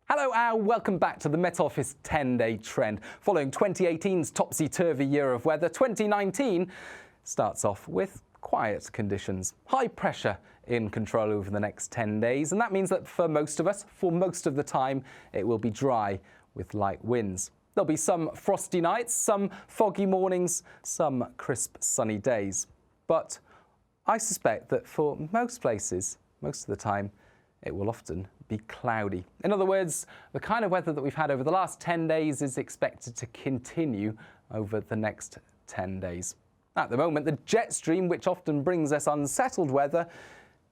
Hello and welcome back to the Met Office 10-day trend. Following 2018's topsy-turvy year of weather, 2019 starts off with quiet conditions. High pressure in control over the next 10 days, and that means that for most of us, for most of the time, it will be dry with light winds. There'll be some frosty nights, some foggy mornings, some crisp sunny days. But I suspect that for most places, most of the time, it will often be cloudy. In other words, the kind of weather that we've had over the last 10 days is expected to continue over the next 10 days. At the moment, the jet stream, which often brings us unsettled weather,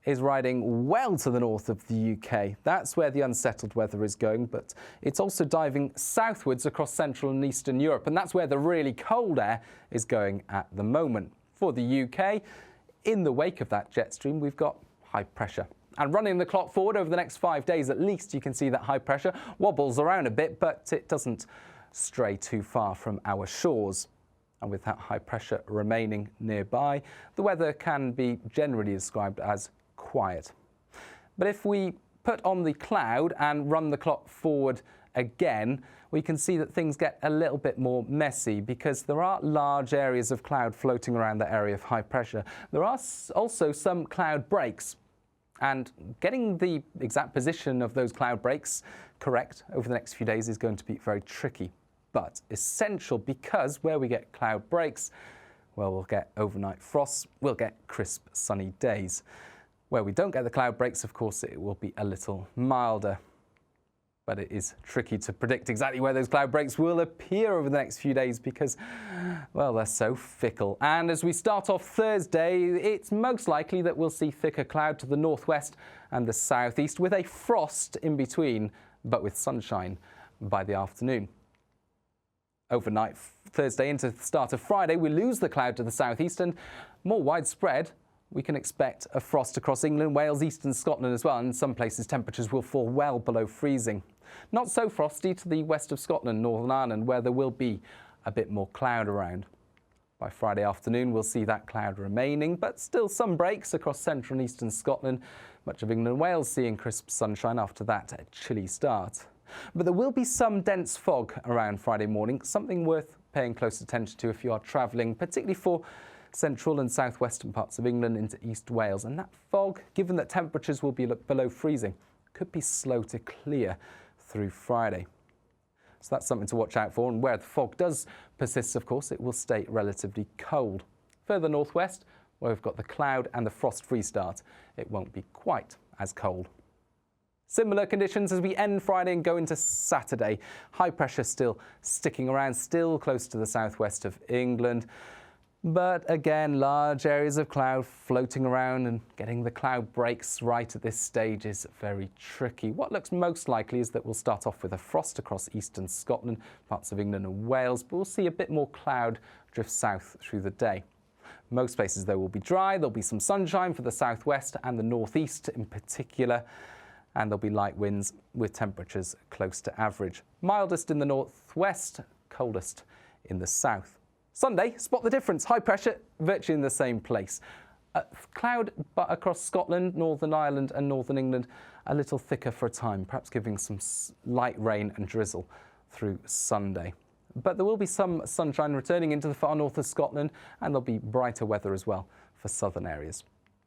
is riding well to the north of the UK. That's where the unsettled weather is going, but it's also diving southwards across Central and Eastern Europe, and that's where the really cold air is going at the moment. For the UK, in the wake of that jet stream, we've got high pressure. And running the clock forward over the next 5 days at least, you can see that high pressure wobbles around a bit, but it doesn't stray too far from our shores. And with that high pressure remaining nearby, the weather can be generally described as quiet. But if we put on the cloud and run the clock forward again, we can see that things get a little bit more messy because there are large areas of cloud floating around the area of high pressure. There are also some cloud breaks. And getting the exact position of those cloud breaks correct over the next few days is going to be very tricky, but essential because where we get cloud breaks, well, we'll get overnight frosts, we'll get crisp sunny days. Where we don't get the cloud breaks, of course, it will be a little milder. But it is tricky to predict exactly where those cloud breaks will appear over the next few days because, well, they're so fickle. And as we start off Thursday, it's most likely that we'll see thicker cloud to the northwest and the southeast with a frost in between, but with sunshine by the afternoon. Overnight Thursday into the start of Friday, we lose the cloud to the southeast, and more widespread, we can expect a frost across England, Wales, eastern Scotland as well, and in some places temperatures will fall well below freezing. Not so frosty to the west of Scotland, Northern Ireland, where there will be a bit more cloud around. By Friday afternoon, we'll see that cloud remaining, but still some breaks across central and eastern Scotland, much of England and Wales seeing crisp sunshine after that chilly start. But there will be some dense fog around Friday morning, something worth paying close attention to if you are travelling, particularly for central and southwestern parts of England into East Wales. And that fog, given that temperatures will be below freezing, could be slow to clear through Friday. So that's something to watch out for. And where the fog does persist, of course, it will stay relatively cold. Further northwest, where we've got the cloud and the frost-free start, it won't be quite as cold. Similar conditions as we end Friday and go into Saturday. High pressure still sticking around, still close to the southwest of England. But again, large areas of cloud floating around, and getting the cloud breaks right at this stage is very tricky. What looks most likely is that we'll start off with a frost across eastern Scotland, parts of England and Wales, but we'll see a bit more cloud drift south through the day. Most places, though, will be dry. There'll be some sunshine for the southwest and the northeast in particular, and there'll be light winds with temperatures close to average. Mildest in the northwest, coldest in the south. Sunday, spot the difference. High pressure, virtually in the same place. Cloud across Scotland, Northern Ireland and Northern England, a little thicker for a time, perhaps giving some light rain and drizzle through Sunday. But there will be some sunshine returning into the far north of Scotland, and there'll be brighter weather as well for southern areas.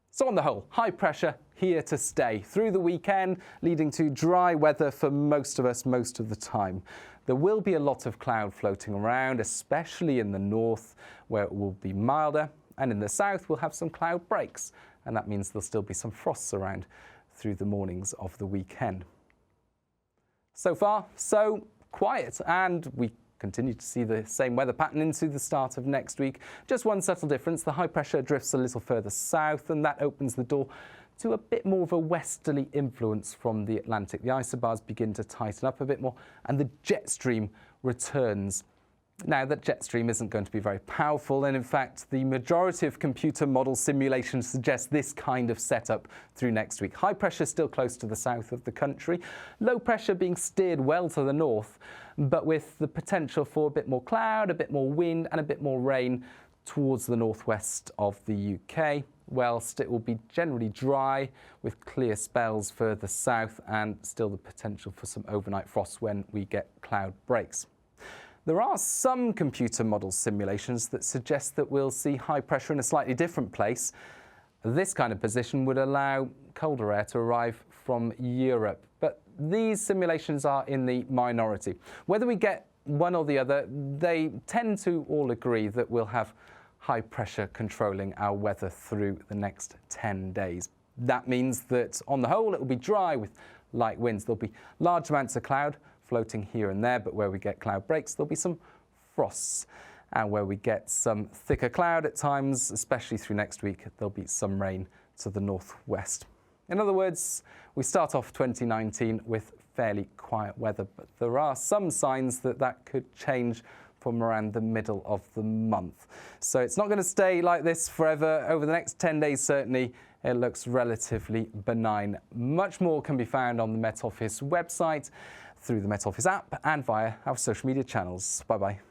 So on the whole, high pressure here to stay through the weekend, leading to dry weather for most of us most of the time. There will be a lot of cloud floating around, especially in the north, where it will be milder, and in the south we'll have some cloud breaks, and that means there'll still be some frosts around through the mornings of the weekend. So far, so quiet, and we continue to see the same weather pattern into the start of next week. Just one subtle difference, the high pressure drifts a little further south, and that opens the door to a bit more of a westerly influence from the Atlantic. The isobars begin to tighten up a bit more, and the jet stream returns. Now, that jet stream isn't going to be very powerful, and in fact, the majority of computer model simulations suggest this kind of setup through next week. High pressure still close to the south of the country, low pressure being steered well to the north, but with the potential for a bit more cloud, a bit more wind, and a bit more rain towards the northwest of the UK. whilst it will be generally dry with clear spells further south and still the potential for some overnight frost when we get cloud breaks. There are some computer model simulations that suggest that we'll see high pressure in a slightly different place. This kind of position would allow colder air to arrive from Europe, but these simulations are in the minority. Whether we get one or the other, they tend to all agree that we'll have high pressure controlling our weather through the next 10 days. That means that on the whole it will be dry with light winds. There'll be large amounts of cloud floating here and there, but where we get cloud breaks there'll be some frosts. And where we get some thicker cloud at times, especially through next week, there'll be some rain to the northwest. In other words, we start off 2019 with fairly quiet weather, but there are some signs that that could change from around the middle of the month. So it's not going to stay like this forever. Over the next 10 days, certainly, it looks relatively benign. Much more can be found on the Met Office website, through the Met Office app and via our social media channels. Bye-bye.